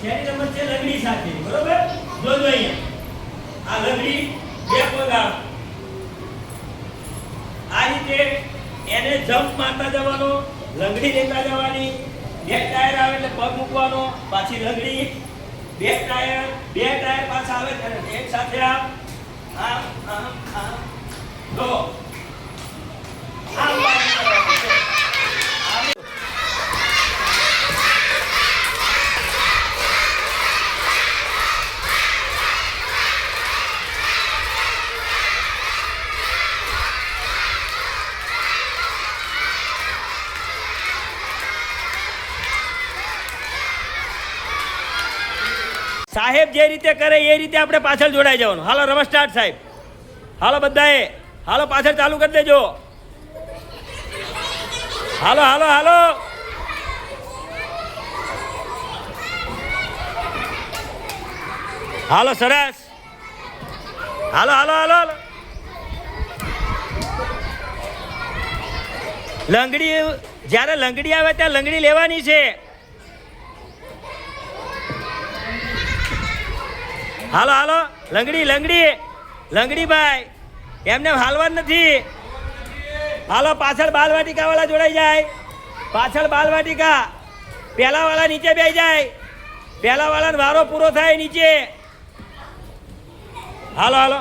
શેની રમત છે લંગડી સાથે, બરોબર? જોજો અહીંયા આ લંગડી બે પગ આ રીતે એને જમ્પ મારતા જવાનો, લંગડી લેતા જવાની, બે ટાયર આવે એટલે પગ મૂકવાનો, પાછી લંગડી, બે ટાયર પાછા આવે ત્યારે એક સાથે આમ જો સાહેબ જે રીતે કરે એ રીતે આપણે પાછળ જોડાઈ જવાનું. હાલો રમત સ્ટાર્ટ સાહેબ. હાલો બધાએ, હાલો પાછળ ચાલુ કરી દેજો. હાલો હાલો હાલો હાલો સરસ. હાલો હાલો હાલો લંગડી, જ્યારે લંગડી આવે ત્યાં લંગડી લેવાની છે. હાલો હાલો લંગડી લંગડી લંગડી ભાઈ, એમને હાલવા નથી. હાલો પાછળ બાલવાટિકા વાળા જોડાઈ જાય, પાછળ બાલવાટિકા. પહેલા વાળા નીચે બેસી જાય, પહેલા વાળાનો વારો પૂરો થાય નીચે. હાલો હાલો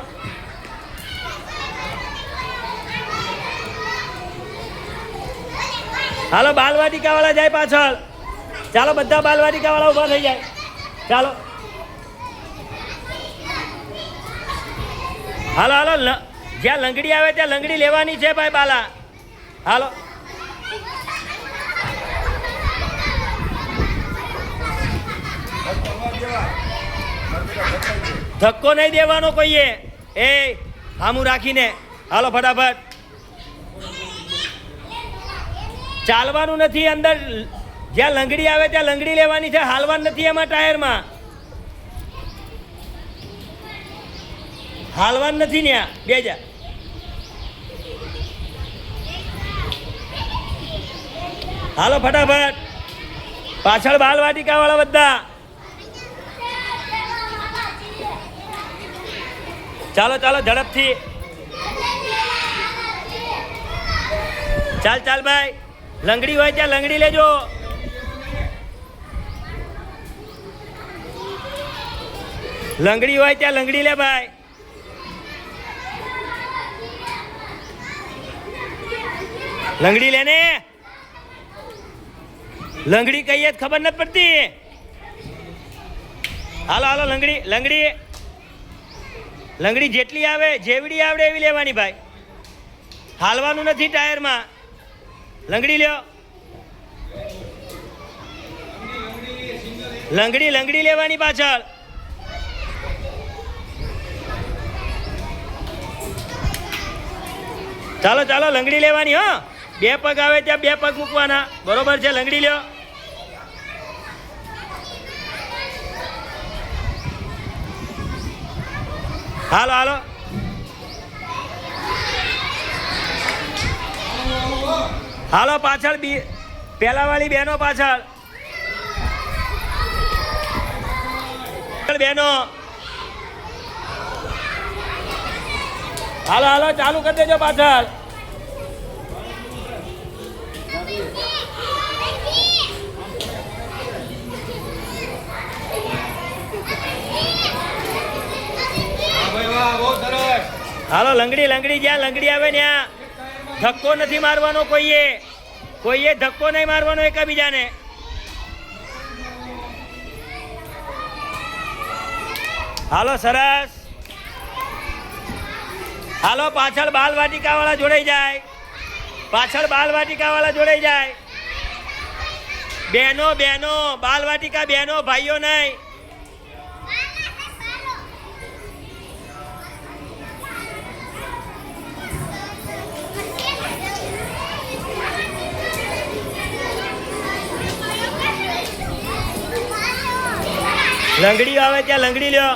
હાલો બાલવાટિકા વાળા જાય પાછળ. ચાલો બધા બાલવાટિકા વાળા ઉભા થઈ જાય. ચાલો હાલો હાલો જ્યાં લંગડી આવે ત્યાં લંગડી લેવાની છે ભાઈ બાલા. હાલો ધક્કો નહીં દેવાનો કોઈએ, એ હામું રાખીને. હાલો ફટાફટ, ચાલવાનું નથી. અંદર જ્યાં લંગડી આવે ત્યાં લંગડી લેવાની છે, હાલવાનું નથી. એમાં ટાયરમાં હાલવાનું નથી ને. બે જા હાલો ફટાફટ, પાછળ બાલવાટિકા વાળા બધા. ચાલો ચાલો ઝડપથી. ચાલ ચાલ ભાઈ, લંગડી હોય ત્યાં લંગડી લેજો. લંગડી હોય ત્યાં લંગડી લે ભાઈ. લંગડી લેને, લંગડી કહીએ ખબર નથી પડતી. હાલો હાલો લંગડી લંગડી લંગડી જેટલી આવે જેવડી આવડે એવી લેવાની ભાઈ, હાલવાનું નથી ટાયરમાં. લંગડી લ્યો, લંગડી લંગડી લેવાની પાછળ. ચાલો ચાલો લંગડી લેવાની. હો, બે પગ આવે ત્યાં બે પગ મૂકવાના, બરોબર છે? લંગડી લ્યો. હાલો હાલો હાલો પાછળ પેલા વાળી બહેનો પાછળ. બહેનો હાલો હાલો ચાલુ કરી દેજો પાછળ. હાલો લંગડી લંગડી જ્યાં લંગડી આવે ત્યાં ધક્કો નથી મારવાનો કોઈએ, કોઈએ ધક્કો નહીં મારવાનો એકબીજાને. હાલો સરસ. હાલો પાછળ બાલવાટિકા વાળા જોડાઈ જાય, પાછળ બાલવાટિકા વાળા જોડાઈ જાય. બહેનો બહેનો બાલવાટિકા બહેનો, ભાઈઓ નહીં. લંગડી આવે ત્યાં લંગડી લ્યો.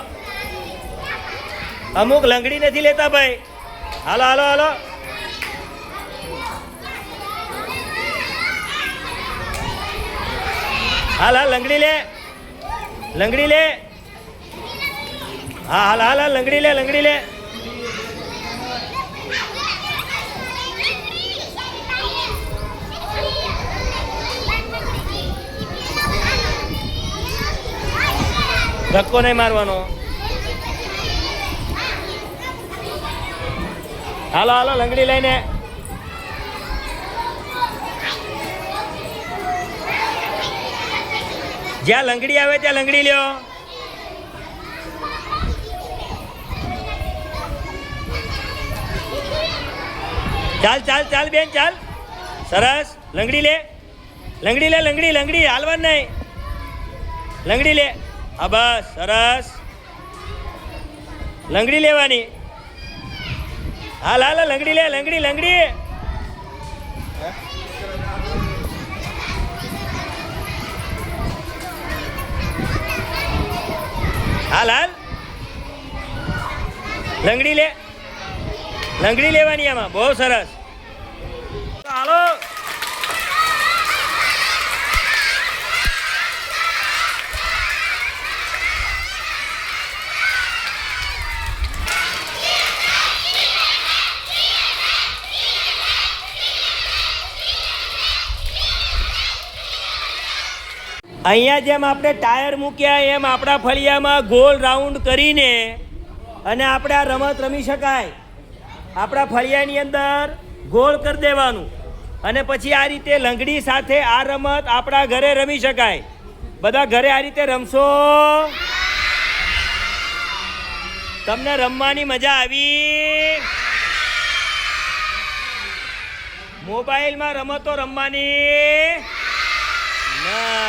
અમુક લંગડી નથી લેતા ભાઈ. હાલો હાલો હાલો હાલ હાલ લંગડી લે. લંગડી લે. હા હાલ હાલ હાલ, લંગડી લે, લંગડી લે. ધક્કો નહીં મારવાનો. હાલો હાલો, લંગડી લઈને. જ્યાં લંગડી આવે ત્યાં લંગડી લ્યો. ચાલ ચાલ ચાલ બેન ચાલ. સરસ. લંગડી લે, લંગડી લે, લંગડી લંગડી હાલવાનું નહીં. લંગડી લે. હા બસ સરસ. લંગડી લેવાની. હાલ હાલ લંગડી લે, લંગડી લંગડી. હાલ હાલ લંગડી લે, લંગડી લેવાની આમાં. બહુ સરસ. હાલો. અહીંયા જેમ આપણે ટાયર મૂક્યા એમ આપણા ફળિયામાં ગોળ રાઉન્ડ કરીને અને આપણે આ રમત રમી શકાય. આપણા ફળિયાની અંદર ગોળ કરી દેવાનું અને પછી આ રીતે લંગડી સાથે આ રમત આપણા ઘરે રમી શકાય. બધા ઘરે આ રીતે રમશો? તમને રમવાની મજા આવી? મોબાઈલમાં રમતો રમવાની ના.